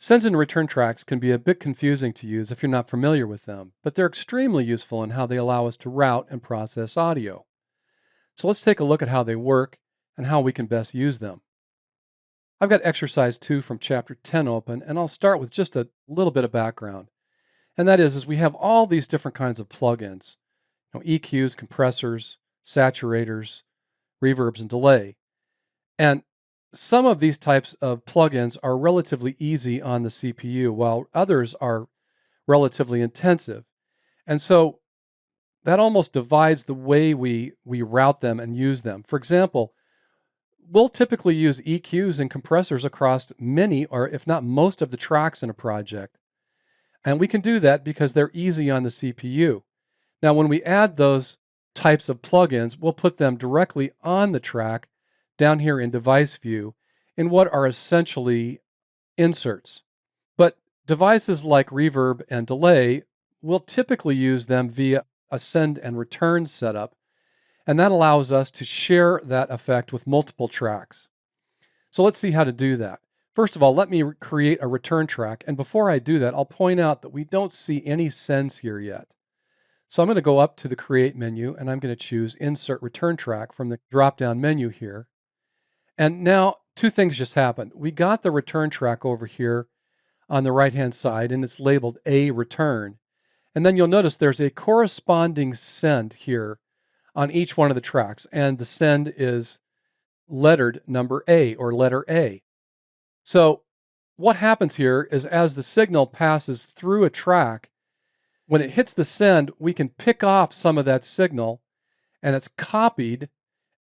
Sends and return tracks can be a bit confusing to use if you're not familiar with them, but they're extremely useful in how they allow us to route and process audio. So let's take a look at how they work and how we can best use them. I've got exercise 2 from chapter 10 open, and I'll start with just a little bit of background. And that is we have all these different kinds of plugins, EQs, compressors, saturators, reverbs, and delay. And some of these types of plugins are relatively easy on the CPU, while others are relatively intensive. And so that almost divides the way we route them and use them. For example, we'll typically use EQs and compressors across many, or if not most, of the tracks in a project. And we can do that because they're easy on the CPU. Now, when we add those types of plugins, we'll put them directly on the track down here in device view in what are essentially inserts. But devices like reverb and delay, we'll typically use them via a send and return setup, and that allows us to share that effect with multiple tracks. So let's see how to do that. First of all, let me create a return track, and before I do that, I'll point out that we don't see any sends here yet. So I'm going to go up to the Create menu, and I'm going to choose Insert Return Track from the drop-down menu here. And now, two things just happened. We got the return track over here on the right-hand side, and it's labeled A Return. And then you'll notice there's a corresponding send here on each one of the tracks, and the send is lettered number A, or letter A. So what happens here is as the signal passes through a track, when it hits the send, we can pick off some of that signal, and it's copied,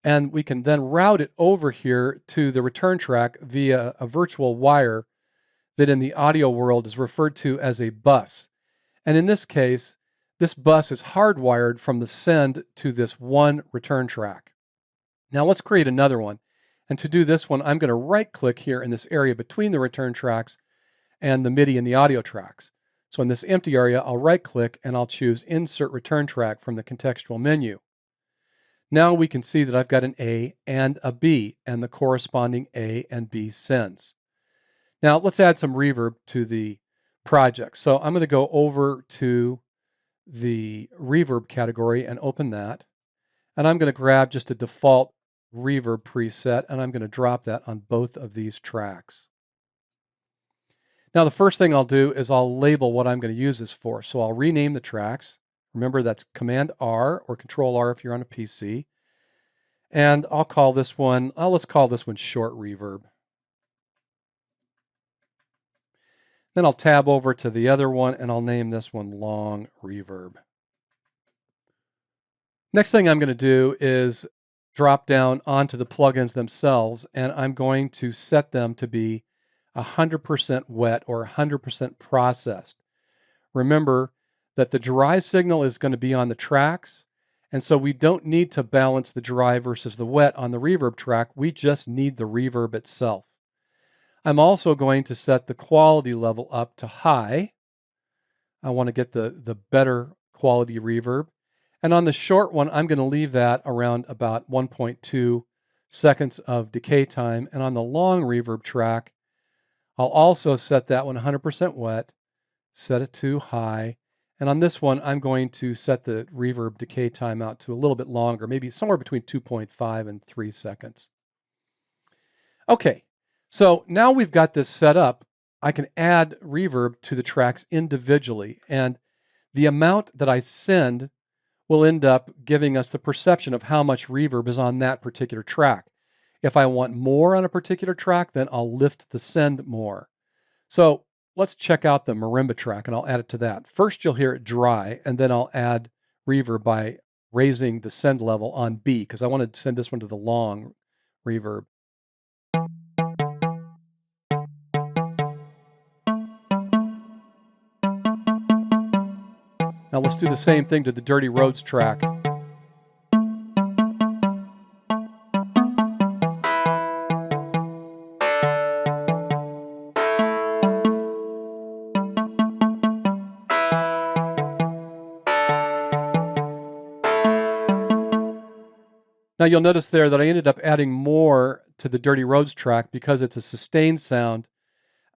and we can then route it over here to the return track via a virtual wire that in the audio world is referred to as a bus. And in this case, this bus is hardwired from the send to this one return track. Now let's create another one. And to do this one, I'm going to right-click here in this area between the return tracks and the MIDI and the audio tracks. So in this empty area, I'll right-click and I'll choose Insert Return Track from the contextual menu. Now we can see that I've got an A and a B and the corresponding A and B sends. Now let's add some reverb to the project. So I'm going to go over to the reverb category and open that. And I'm going to grab just a default reverb preset, and I'm going to drop that on both of these tracks. Now the first thing I'll do is I'll label what I'm going to use this for. So I'll rename the tracks. Remember, that's Command R or Control R if you're on a PC. And I'll call this one, let's call this one Short Reverb. Then I'll tab over to the other one and I'll name this one Long Reverb. Next thing I'm going to do is drop down onto the plugins themselves, and I'm going to set them to be 100% wet or 100% processed. Remember that the dry signal is going to be on the tracks, and so we don't need to balance the dry versus the wet on the reverb track. We just need the reverb itself. I'm also going to set the quality level up to high. I want to get the better quality reverb. And on the short one, I'm going to leave that around about 1.2 seconds of decay time. And on the long reverb track, I'll also set that one 100% wet, set it to high. And on this one, I'm going to set the reverb decay time out to a little bit longer, maybe somewhere between 2.5 and 3 seconds. Okay, so now we've got this set up, I can add reverb to the tracks individually. And the amount that I send will end up giving us the perception of how much reverb is on that particular track. If I want more on a particular track, then I'll lift the send more. So let's check out the marimba track, and I'll add it to that. First, you'll hear it dry, and then I'll add reverb by raising the send level on B, because I want to send this one to the long reverb. Now let's do the same thing to the Dirty Roads track. Now you'll notice there that I ended up adding more to the Dirty Roads track because it's a sustained sound.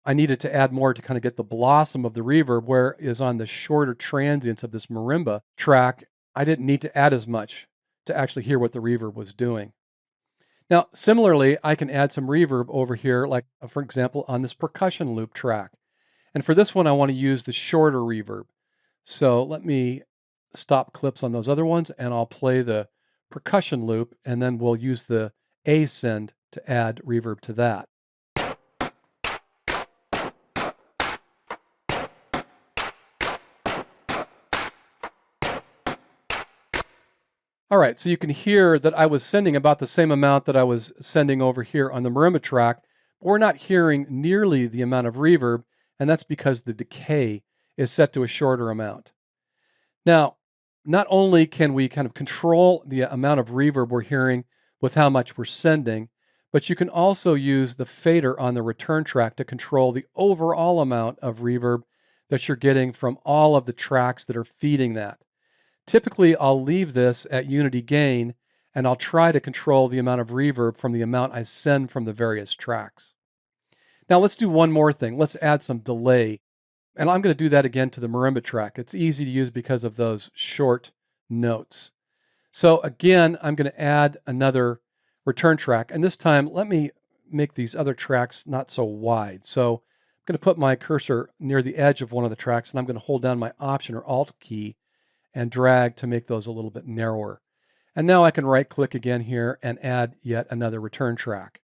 I needed to add more to kind of get the blossom of the reverb, whereas on the shorter transients of this marimba track, I didn't need to add as much to actually hear what the reverb was doing. Now, similarly, I can add some reverb over here, like for example, on this percussion loop track. And for this one, I want to use the shorter reverb. So let me stop clips on those other ones, and I'll play the percussion loop, and then we'll use the ascend to add reverb to that. All right, so you can hear that I was sending about the same amount that I was sending over here on the marimba track, but we're not hearing nearly the amount of reverb, and that's because the decay is set to a shorter amount. Now, not only can we kind of control the amount of reverb we're hearing with how much we're sending, but you can also use the fader on the return track to control the overall amount of reverb that you're getting from all of the tracks that are feeding that. Typically, I'll leave this at unity gain, and I'll try to control the amount of reverb from the amount I send from the various tracks. Now let's do one more thing. Let's add some delay. And I'm going to do that again to the marimba track. It's easy to use because of those short notes. So again, I'm going to add another return track. And this time, let me make these other tracks not so wide. So I'm going to put my cursor near the edge of one of the tracks, and I'm going to hold down my Option or Alt key and drag to make those a little bit narrower. And now I can right-click again here and add yet another return track.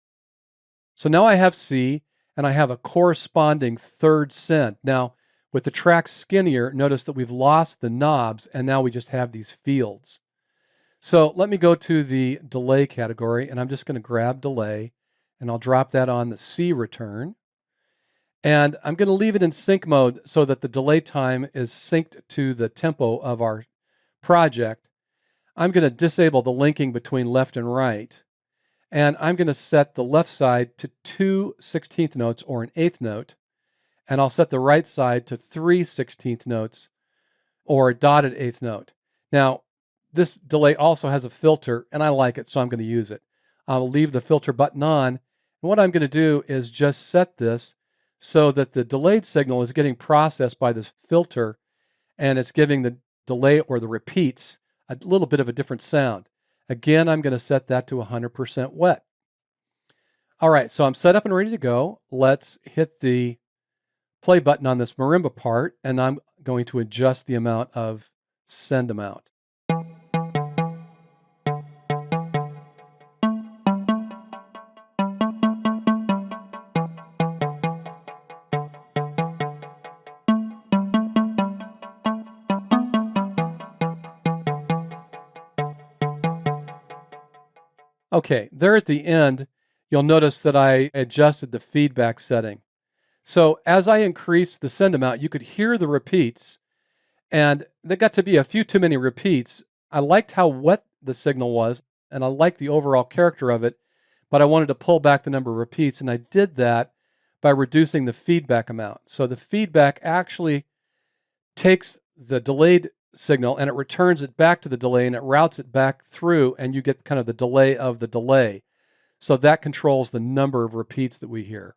So now I have C, and I have a corresponding third send. Now, with the track skinnier, notice that we've lost the knobs, and now we just have these fields. So let me go to the delay category, and I'm just going to grab delay, and I'll drop that on the C return. And I'm going to leave it in sync mode so that the delay time is synced to the tempo of our project. I'm going to disable the linking between left and right. And I'm going to set the left side to 2 16th notes or an eighth note. And I'll set the right side to 3 16th notes or a dotted eighth note. Now, this delay also has a filter, and I like it, so I'm going to use it. I'll leave the filter button on. And what I'm going to do is just set this so that the delayed signal is getting processed by this filter, and it's giving the delay or the repeats a little bit of a different sound. Again, I'm going to set that to 100% wet. All right, so I'm set up and ready to go. Let's hit the play button on this marimba part, and I'm going to adjust the amount of send amount. Okay, there at the end, you'll notice that I adjusted the feedback setting. So as I increased the send amount, you could hear the repeats, and there got to be a few too many repeats. I liked how wet the signal was, and I liked the overall character of it, but I wanted to pull back the number of repeats, and I did that by reducing the feedback amount. So the feedback actually takes the delayed signal and it returns it back to the delay, and it routes it back through, and you get kind of the delay of the delay. So that controls the number of repeats that we hear.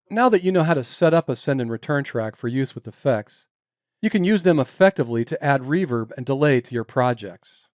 Now that you know how to set up a send and return track for use with effects, you can use them effectively to add reverb and delay to your projects.